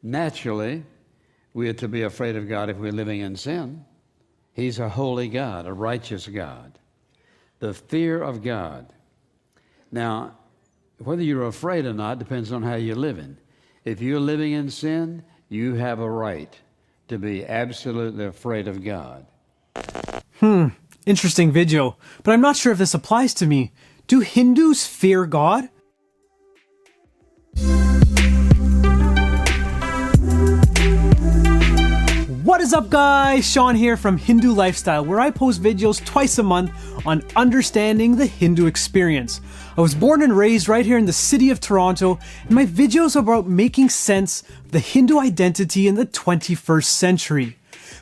Naturally, we are to be afraid of God if we're living in sin. He's a holy God, a righteous God. The fear of God. Now, whether you're afraid or not depends on how you're living. If you're living in sin, you have a right to be absolutely afraid of God. Interesting video, but I'm not sure if this applies to me. Do Hindus fear God? What is up, guys? Sean here from Hindu Lifestyle, where I post videos twice a month on understanding the Hindu experience. I was born and raised right here in the city of Toronto, and my videos are about making sense of the Hindu identity in the 21st century.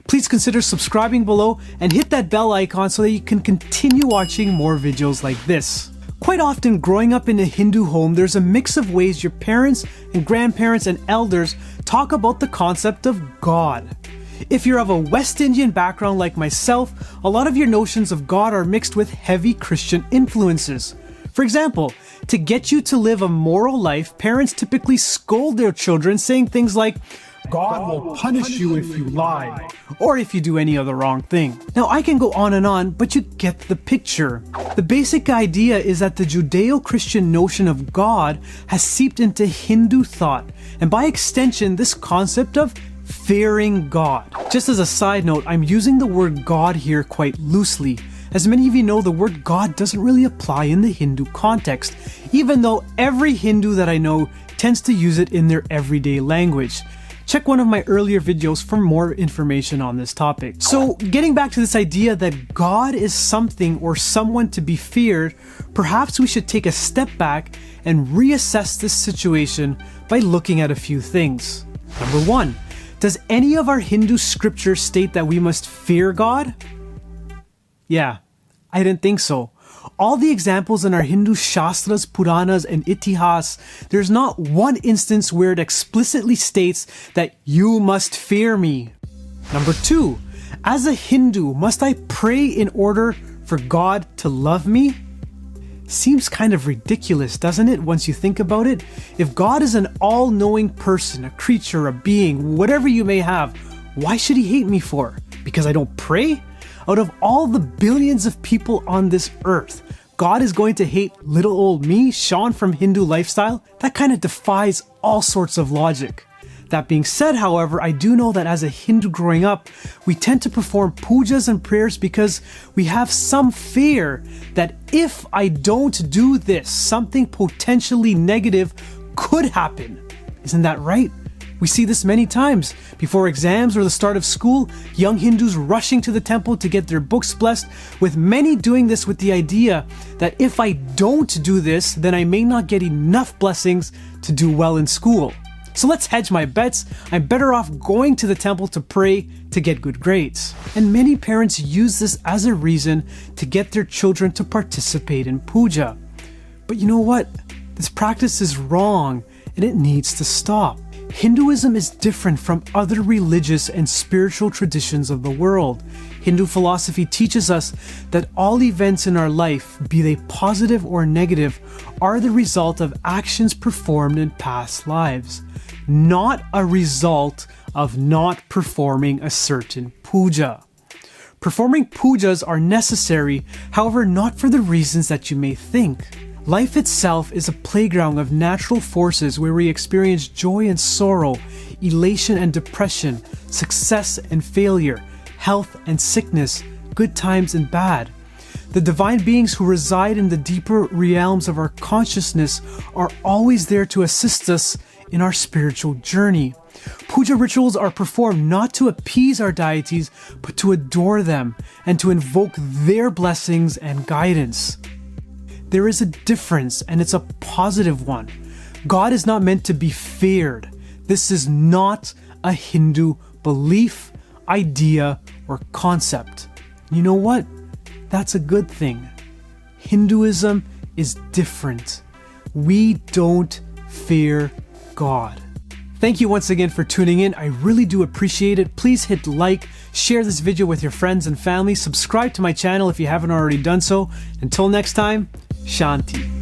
Please consider subscribing below and hit that bell icon so that you can continue watching more videos like this. Quite often, growing up in a Hindu home, there's a mix of ways your parents and grandparents and elders talk about the concept of God. If you're of a West Indian background like myself, a lot of your notions of God are mixed with heavy Christian influences. For example, to get you to live a moral life, parents typically scold their children, saying things like, "God will punish you if you lie," or if you do any other wrong thing. Now, I can go on, but you get the picture. The basic idea is that the Judeo-Christian notion of God has seeped into Hindu thought, and by extension, this concept of fearing God. Just as a side note, I'm using the word God here quite loosely. As many of you know, the word God doesn't really apply in the Hindu context, even though every Hindu that I know tends to use it in their everyday language. Check one of my earlier videos for more information on this topic. So, getting back to this idea that God is something or someone to be feared, perhaps we should take a step back and reassess this situation by looking at a few things. Number one, does any of our Hindu scriptures state that we must fear God? Yeah, I didn't think so. All the examples in our Hindu Shastras, Puranas, and Itihas, there's not one instance where it explicitly states that you must fear me. Number two, as a Hindu, must I pray in order for God to love me? Seems kind of ridiculous, doesn't it, once you think about it? If God is an all-knowing person, a creature, a being, whatever you may have, why should he hate me for? Because I don't pray? Out of all the billions of people on this earth, God is going to hate little old me, Sean from Hindu Lifestyle? That kind of defies all sorts of logic. That being said, however, I do know that as a Hindu growing up, we tend to perform pujas and prayers because we have some fear that if I don't do this, something potentially negative could happen. Isn't that right? We see this many times. Before exams or the start of school, young Hindus rushing to the temple to get their books blessed, with many doing this with the idea that if I don't do this, then I may not get enough blessings to do well in school. So let's hedge my bets. I'm better off going to the temple to pray to get good grades. And many parents use this as a reason to get their children to participate in puja. But you know what? This practice is wrong and it needs to stop. Hinduism is different from other religious and spiritual traditions of the world. Hindu philosophy teaches us that all events in our life, be they positive or negative, are the result of actions performed in past lives, not a result of not performing a certain puja. Performing pujas are necessary, however, not for the reasons that you may think. Life itself is a playground of natural forces where we experience joy and sorrow, elation and depression, success and failure, health and sickness, good times and bad. The divine beings who reside in the deeper realms of our consciousness are always there to assist us in our spiritual journey. Puja rituals are performed not to appease our deities, but to adore them and to invoke their blessings and guidance. There is a difference, and it's a positive one. God is not meant to be feared. This is not a Hindu belief, idea, or concept. You know what? That's a good thing. Hinduism is different. We don't fear God. Thank you once again for tuning in. I really do appreciate it. Please hit like, share this video with your friends and family, subscribe to my channel if you haven't already done so. Until next time, Shanti.